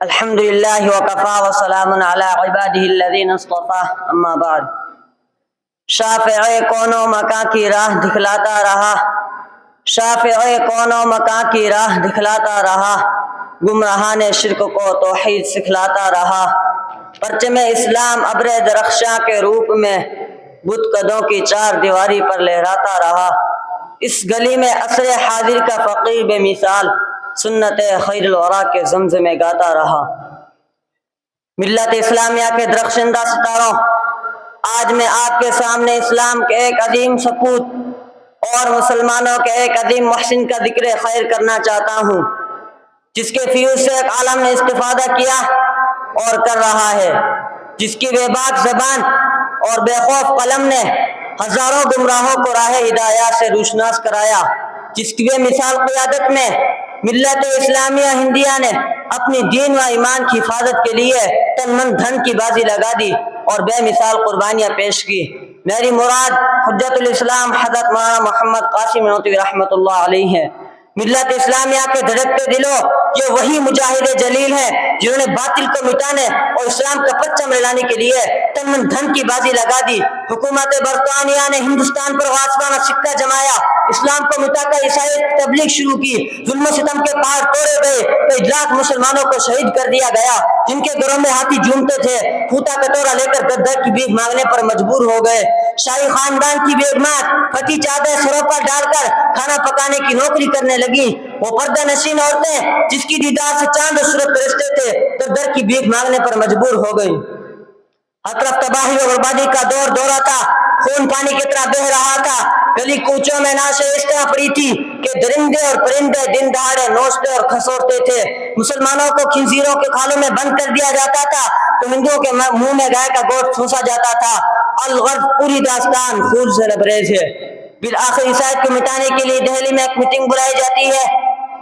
الحمد للہ وکفا وسلام علی عبادہ الذین اصطفیٰ اما بعد۔ شافع کون و مکان کی راہ دکھلاتا رہا، شافع کون و مکان کی راہ دکھلاتا رہا، گمراہان شرک کو توحید سکھلاتا رہا۔ پرچم اسلام ابر درخشاں کے روپ میں بت قدوں کی چار دیواری پر لہراتا رہا۔ اس گلی میں عصر حاضر کا فقیر بے مثال سنت خیر الورا کے زمزمے گاتا رہا۔ ملت اسلامیہ کے درخشندہ ستاروں، آج میں آپ کے سامنے اسلام کے ایک عظیم سپوت اور مسلمانوں کے ایک عظیم محسن کا ذکر خیر کرنا چاہتا ہوں، جس کے فیوز سے ایک عالم نے استفادہ کیا اور کر رہا ہے، جس کی بے باک زبان اور بے خوف قلم نے ہزاروں گمراہوں کو راہ ہدایات سے روشناس کرایا، جس کی بے مثال قیادت میں ملت اسلامیہ ہندیہ نے اپنی دین و ایمان کی حفاظت کے لیے تن من دھن کی بازی لگا دی اور بے مثال قربانیاں پیش کی۔ میری مراد حجت الاسلام حضرت مولانا محمد قاسم نانوتوی رحمۃ اللہ علیہ ہے۔ ملت اسلامیہ کے دھڑکتے دلوں یہ وہی مجاہد جلیل ہیں جنہوں نے باطل کو مٹانے اور اسلام کا پرچم لہرانے کے لیے تن من دھن کی بازی لگا دی۔ حکومت برطانیہ نے ہندوستان پر غاصبانہ سکہ جمایا، اسلام کو مٹا کر عیسائیت کی تبلیغ شروع کی، ظلم و ستم کے پہاڑ توڑے گئے، کئی لاکھ مسلمانوں کو شہید کر دیا گیا، جن کے گھروں میں ہاتھی جھومتے تھے پھوٹا کٹورا لے کر گدر کی بھیک مانگنے پر مجبور ہو گئے۔ شاہی خاندان کی بیگمات پھٹی چادر سروں پر ڈال کر کھانا پکانے کی نوکری کرنے لگی۔ وہ پردہ نشین عورتیں جس کی دیدار سے چاند و سورج پرستے تھے در کی بھیک مانگنے پر مجبور ہو گئی۔ ہر طرف تباہی اور بربادی کا دور دورہ تھا، خون پانی کی طرح بہہ رہا تھا۔ گلی کوچوں میں نعشیں اس طرح پڑی تھی کہ درندے اور پرندے دن دہاڑے نوچتے اور کھسورتے تھے۔ مسلمانوں کو خنزیروں کے کھالوں میں بند کر دیا جاتا تھا تو ہندوؤں کے منہ میں گائے کا گوشت ٹھونسا جاتا تھا۔ الغرض پوری داستان خون سے لبریز ہے۔ بالآخر عیسائیت کو مٹانے کے لیے دہلی میں ایک میٹنگ بلائی جاتی ہے۔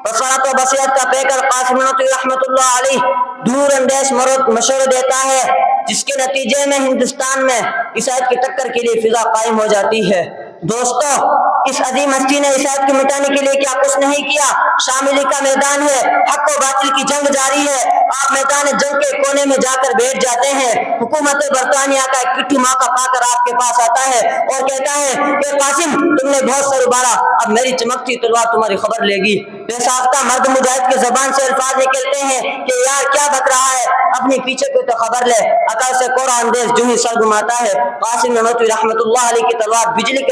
بصارت و بصیرت کا پیکر قاسم نانوتوی رحمۃ اللہ علیہ دور اندیش مشورے دیتا ہے، جس کے نتیجے میں ہندوستان میں عیسائیت کی ٹکر کے لیے فضا قائم ہو جاتی ہے۔ دوستو، اس عظیم ہستی نے عیسائیت کو مٹانے کے لیے کیا کچھ نہیں کیا۔ شاملی کا میدان ہے، حق و باطل کی جنگ جاری ہے، آپ میدان جنگ کے کونے میں جا کر بیٹھ جاتے ہیں۔ حکومت برطانیہ کا ایک کٹھی موقع پا کر آپ کے پاس آتا ہے اور کہتا ہے کہ قاسم، تم نے بہت سر ابھارا، اب میری چمکتی تلوار تمہاری خبر لے گی۔ بے ساختہ مرد مجاہد کی زبان سے الفاظ نکلتے ہیں کہ یار کیا بک رہا ہے، اپنی پیچھے کو تو خبر لے۔ عقل سے کوڑا اندیش جو ہی سر گھماتا ہے، قاسم نانوتوی رحمۃ اللہ علیہ کی تلوار بجلی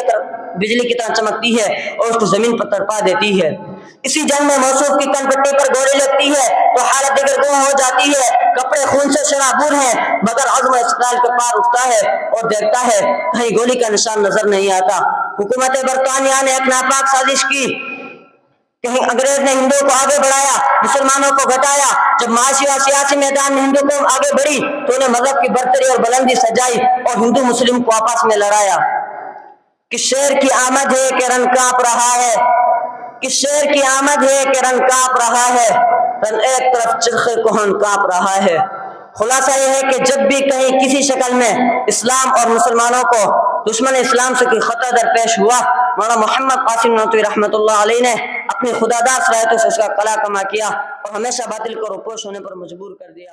کی طرح چمکتی ہے اور اس کو زمین پر تڑپا دیتی ہے۔ اسی جنگ میں موصوف کی کن پٹی پر گولی لگتی ہے تو حالت دگرگوں ہو جاتی ہے، کپڑے خون سے شرابور ہیں، مگر عزم و استقلال کے پار اٹھتا ہے اور دیکھتا ہے کہیں گولی کا نشان نظر نہیں آتا۔ حکومت برطانیہ نے ایک ناپاک سازش کی، کہیں انگریز نے ہندوؤں کو آگے بڑھایا، مسلمانوں کو گھٹایا۔ جب معاشی اور سیاسی میدان میں ہندو قوم آگے بڑھی تو انہیں مذہب کی برتری اور بلندی سجائی اور ہندو مسلم کو آپس میں لڑایا۔ کس شیر کی آمد ہے کہ رن کانپ رہا ہے، کس شیر کی آمد ہے کہ رن کانپ رہا ہے، رن ایک طرف چرخ کہن کانپ رہا ہے۔ خلاصہ یہ ہے کہ جب بھی کہیں کسی شکل میں اسلام اور مسلمانوں کو دشمن اسلام سے کوئی خطرہ درپیش ہوا، مولانا محمد قاسم نانوتوی رحمۃ اللہ علیہ نے اپنی خداداد صلاحیتوں سے اس کا قلع کما کیا اور ہمیشہ باطل کو روپوش ہونے پر مجبور کر دیا۔